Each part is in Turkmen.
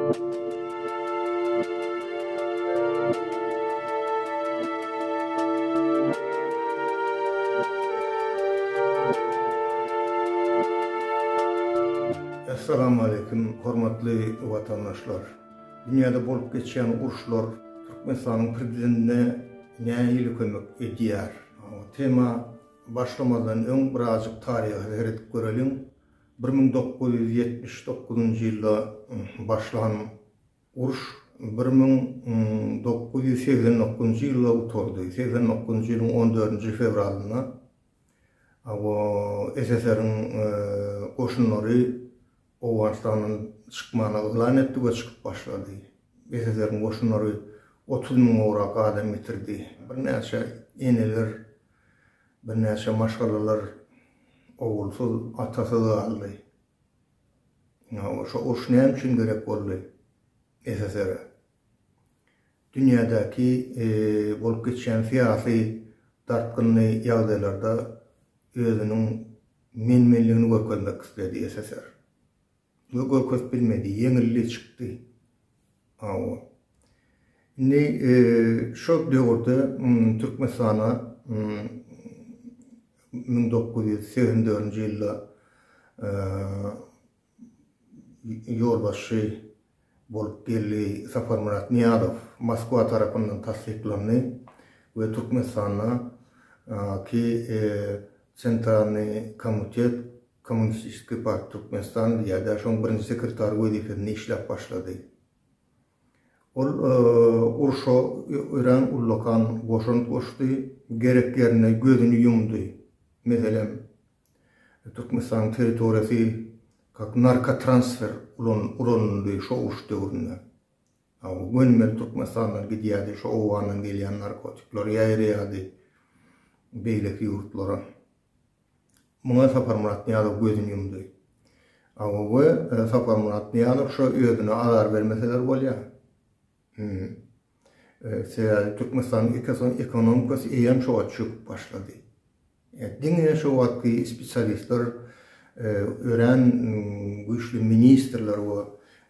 Assalamu alaikum, hormatly vatandaşlar. Dünyada bolup geçen uruşlar Türkmenistan'ın prezidentine nähili kömek edýär. Tema başlamadan öň birazjyk taryhy heretip görelim. 1979 ýylda başlanan uruş 1989 ýylda uturdy. 89 ýylyň 14 fevralyna SSR'ın koşunları Owanistan'ın çıkmana ılan etdi ve çıkıp başladı. SSR'ın koşunları 30 000 orak adam bitirdi. Bir näçe eneler, bir näçe maşgalalar oğulsuz atasız aldı. Şu uruş näme üçin gerek boldy SSR'e? Dünyadaki bolup geçen siyasi dartgınly ýagdaýlarda özüniň menmenligini görkezmek istedi SSR. Bu görkez bilmedi, yeňilli çykdy. Şu döwürde Türkmenistana 1984 ýylda ýolbaşy bolup geldi Safar Murat Niyazov Moskwa tarapyndan tasdiklandy we Türkmenistana ki Sentralny Komitet Kommunistik Parti Türkmenistan ýa-da şoň birinji sekretary wezifesinde işläp başlady. Ol uruşa ören ullakan goşun goşdy, gerek ýerine gözüni yumdy. Meselem Türkmenistan territoriýasy kak narkotransfer ulandy şo uruş döwründe. Gönmel Türkmenistandan gidýärdi şo owanyň gelýän narkotikler ýaýraýardy beýleki ýurtlara. Muňa Safar Murat Niyazov gözüni yumdy. Safar Murat Niyazov şo özüne azar bermeseler bolýar. Türkmenistan ekonomikasy eýem şoğa çöküp başlady. Diňe şo wagtky spesialistler, ören güýçli ministrler we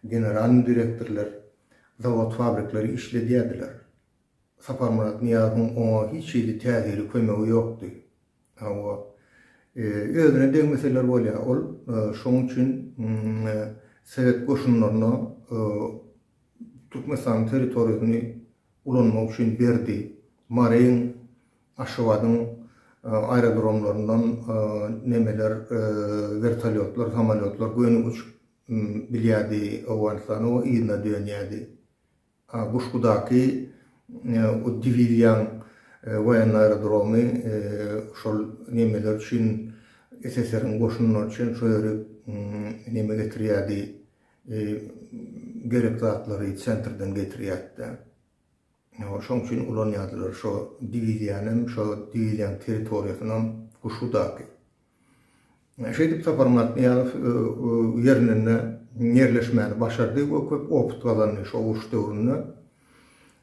general direktorlar zawod fabrikleri işledýärdiler. Safar Murat Niyazowyň oňa hiç ýyly täsiri kömegi ýokdy. Özüne degmeseler bolýar. Ol şoň üçin Sowet goşunlaryna Türkmenistan territoriýasyny ulanmak üçin berdi. Maryň, Aşgabatyň aerodromlaryndan nemeler, vertolyotlar, samalyotlar göňüp uçup bilýärdi Owganistana we ýyna dönýärdi. Guşgudaky o diviziýan wayan aerodromy şol nemeler üçin SSR'ın goşunlary üçin şöyle neme getirýärdi, gerek zatlary sentrden getirýärdi. Şoň üçin ulanýardylar şo diviziýanyň, şo diviziýan territoriýasynyň Guşgudaky. Şeýdip Safar Murat Niyazov ýerine yerleşmäni başardy we köp opyt gazandy şo uruş döwründe.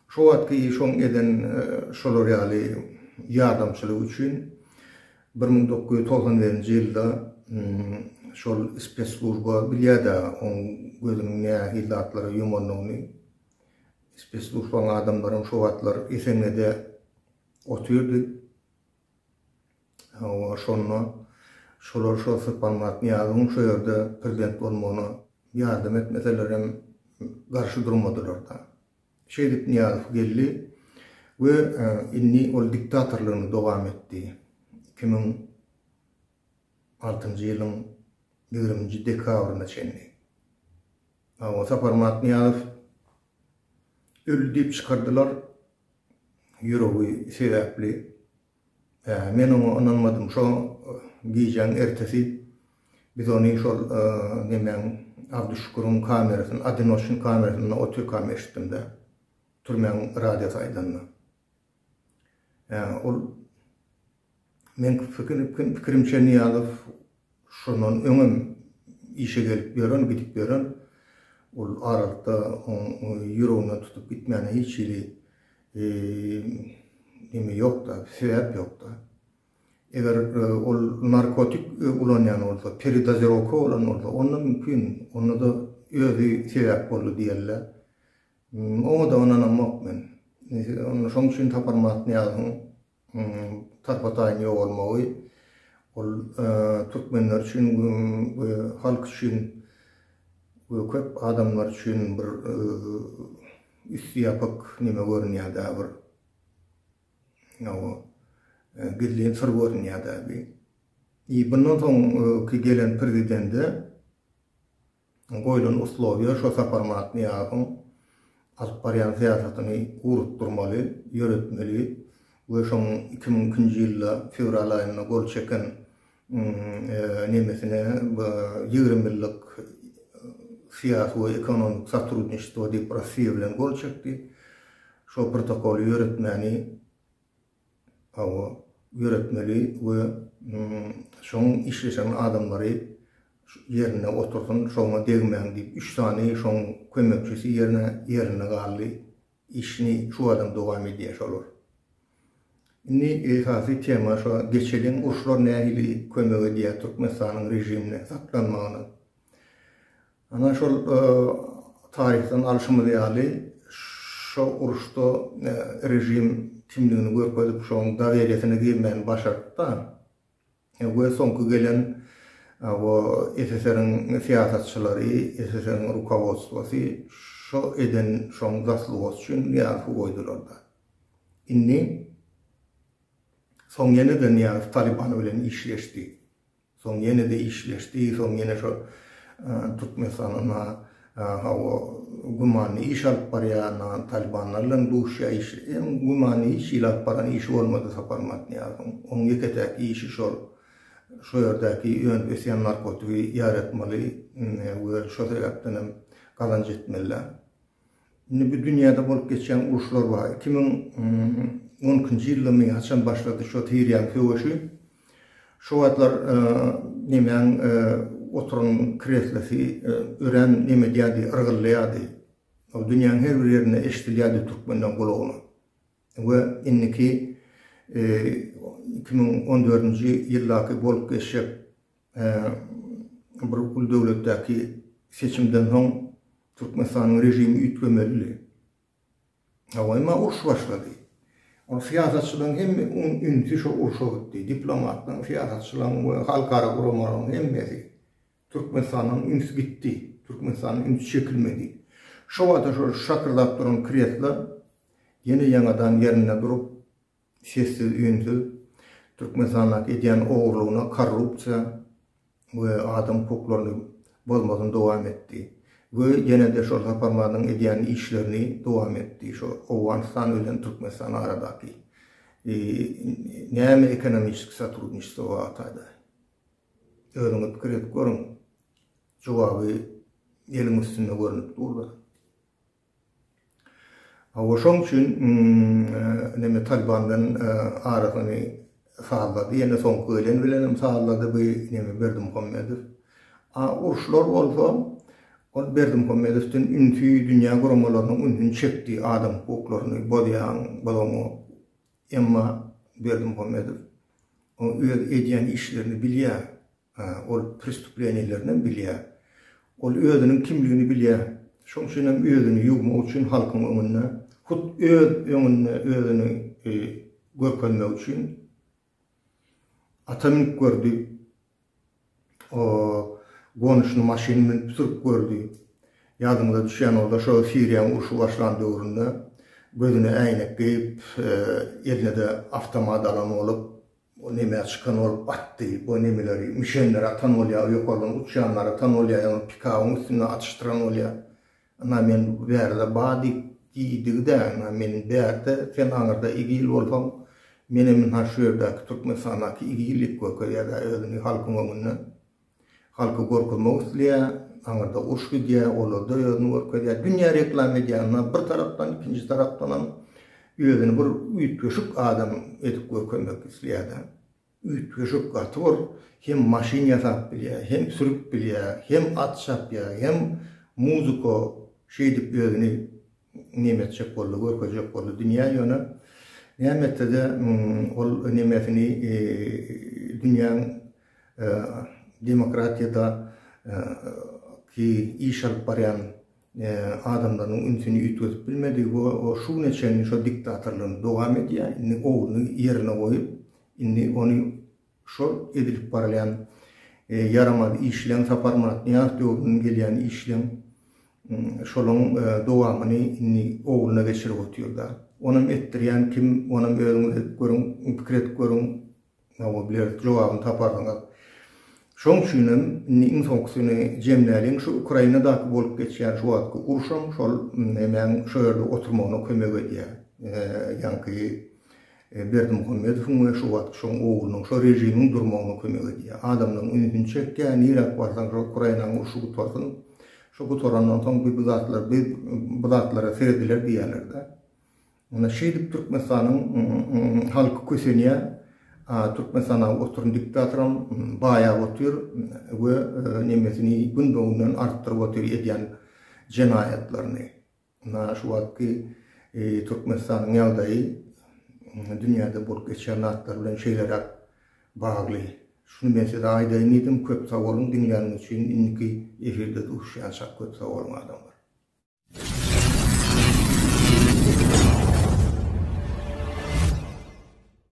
Şo wagtky şoň eden şolar ýaly ýardamçylyk üçin 1991 ýylda şol spesslujba bilýärdi oň gözüniň nähili atlary ýumanyny. Spesslujbaň adamlaryň şo wagtlar esenede oturdy. Şolar şo Safar Murat Niyazowyň şo ýerde prezident bolmagyna ýardam etmeseler hem garşy durmadylar da. Şeýdip Niyazov geldi we inni ol diktatorlygyny dowam etdi. 2006 ýylyň 20 dekabryna çenli. Safar Murat Niyazov öldü diýip çykardylar. Ýüregi sebäpli. Men oňa inanmadym. Şo giýen ertesi biz ony şol nemen Abdüşşükuryň kamerasyny, Adinoşyň kamerasyny otyrkam eşitdim-de. Türmeň radio saýdanna. Ol men fikirimçe Niyazov şonuň öňüm işe gelip ýören, gidip ýören. Ol aralykda ýüregine tutup gitmäne hiç ýyly neme ýok da, sebäp ýok da. Eger ol narkotik ulanýan bolsa, peridozirovka bolan bolsa, onda mümkin, onda da özü sebep boldy diýerler. O da onan mokmen. Onu şoň üçin taparmat ýazyň tarpataýyn ýok bolmagy. Ol türkmenler üçin, halk üçin, köp adamlar üçin bir üstüýapyk nime görünýär-de bir. Gidlen sır görünýär-de. Bundan soň ki gelen prezidente goýulan uslowiýa şo saparmat ýazyň alyp barýan syýasatyny urutdurmaly, ýöretmeli we şoň 2002-nji ýylda fevral aýynda gol çeken nemesine 20 ýyllyk siyasi we ekonomik satrudniçystyk diýip Rossiýa bilen gol çekdi. Şo protokoly ýöretmeli we şoň işleşen adamlary yerine otursun, şoňa degmeň diýip 3 tane şoň kömekçisi yerine galdy. İşini şu adam dowam edýär şolar. Indi esasy tema şo geçelen urşlar nähili kömek edýär Türkmenistanyň rejimine saklanmagyna. Ana şol tarihden alşymyz ýaly şo urşda rejim kimligini görkezip şoň daweriýetine girmän başartda. We soňky gelen SSR'ın siyasatçıları, SSR'ın rukovodstwosy şo eden şoň zaslugy üçin ýaly goýdular da. Indi soň ýene-de Taliban bilen işleşdi. Soň ýene-de işleşdi, soň ýene şo Türkmenistanyna gumany iş alyp barýan Talibanlarla duşa iş, gumany iş alyp baran iş bolmady saparmat ýazyň. Oň ýeketäki işi şol. Şo ýerdäki ýönbesýän narkotiky ýaratmaly we şo sebäpden hem kazanç etmeliler. Indi bu dünýäde bolup geçen uruşlar bar. 2010-njy ýylda men haçan başlady şo Tehran köwüşi. Şo wagtlar nemen oturun kreslesi ören neme diýdi, ırgylýady. O dünýäniň her bir ýerine eşdilýärdi türkmenden gulagyna. We inniki 2014-nji ýyldaky bolup geçip bir ul döwletdäki seçimden soň Türkmenistanyň rejimi ütgemeli. Ama uruş başlady. O siyasatçylaryň hem ünsi şo uruşa gitdi. Diplomatlaryň, siyasatçylaryň we halkara guramaryň hemmesi Türkmenistanyň ünsi gitdi. Türkmenistanyň ünsi çekilmedi. Şo wagtda şo şakyrlap duran kretler ýene ýangadan ýerine durup sessiz ünsüz Türkmenistanyň edýän ogurlygyna, korrupsiýa we adam hukuklaryny bozmagyna dowam etdi. We ýene-de şol saparmadyň edýän işlerini dowam etdi. Şo Awganistan bilen Türkmenistan aradaky näme ekonomik satrudniçystyk wagtda. Öňüňi pikir edip görüň. Jogaby ýeliň üstünde görünip durdy. Şoň üçin neme Talibandan arasyny sağladı. Ýene soňky gelen bilen sağlady bu neme Berdimuhammedow. Uruşlar bolsa ol Berdimuhammedowden ünsi dünýä guramalarynyň ünsini çekdi, adam hukuklaryny bodýan bolamy. Emma Berdimuhammedow o öz edýän işlerini bilýär. Ol prestupleniyelerini bilýär. Ol özüniň kimligini bilýär. Şoň üçin hem özüni ýugmak üçin halkyň öňünde, özüni görkezmek üçin atamyk gördü. O gonuşny maşynyny sürüp gördü. Ýadymda düşýän olda şo Siriýanyň uruşy başlandy döwründe gözüne äýnek giyip, eline avtomat alan olup, o neme çykan olup atdy. Bu nemeleri mişenler atan bolýar, ýokardan uçýanlar atan bolýar, pikawyň üstüne atışdyran bolýar. Ana men bärde bady diýdigde, ana men bärde sen aňyrda igil bolsaň, menem ha şu ýerdäki Türkmenistanyňky igilik görkezýär özüni halkyň öňünde. Halky gorkulmak isleýär, aňyrda uruş gidýär, olarda ýöňü görkezýär, dünýä reklam edýär, bir tarapdan ikinji tarapdan özüni bir üýtgeşik adam edip görkezmek isleýär. Üýtgeşik gatyr, hem maşyn ýasap bilýär, hem sürüp bilýär, hem at çapýar, hem muzika şeýdip özüni nimetçek boldy, görkezek boldy dünýä ýöne. Nämetde ol nemesini dünýäň demokratiýada ki iş alıp barayan adamların ünsünü ütüp bilmedi o şu neçenin şu diktatörlüğün devam ediyor. Inni oğlunu yerine koyup inni onu şu edilip baralayan yaramadı işlen saparmat niyaz doğrunun gelen işlen şolun devamını inni oğluna geçirip otuyor da. Onun ettiriyen kim, onun özünü görün, fikret görün, o bilir cevabını taparlar. Şoň üçin in soňky jemläliň şu Ukrainada bolup geçýän şu wagtky urşam şol men şu ýerde oturmagyna kömek edýär. Ýa-ni Berdimuhammedowyň şu wagt şoň oglunyň şu rejimiň durmagyna kömek edýär. Adamlaryň ünsüni çekýän Irak barsan şu Ukrainanyň urşy gutwarsyn. Şu gutwarandan soň bu zatlara serediler diýerler-de. Ona şeýdip Türkmenistanyň halky kösenýär. Türkmenistan'a oturun diktatörüm bayağı oturuyor ve nemesini gün boyundan arttırıp oturuyor ediyen cinayetlerini. Şu vakti Türkmenistan'ın yaldayı dünyada bulup geçen atlar bilen şeylere bağlı. Şunu ben size ayda inidim, köp sağ olun dinleyen için inki efirde duşayan çok köp sağ olun adamlar.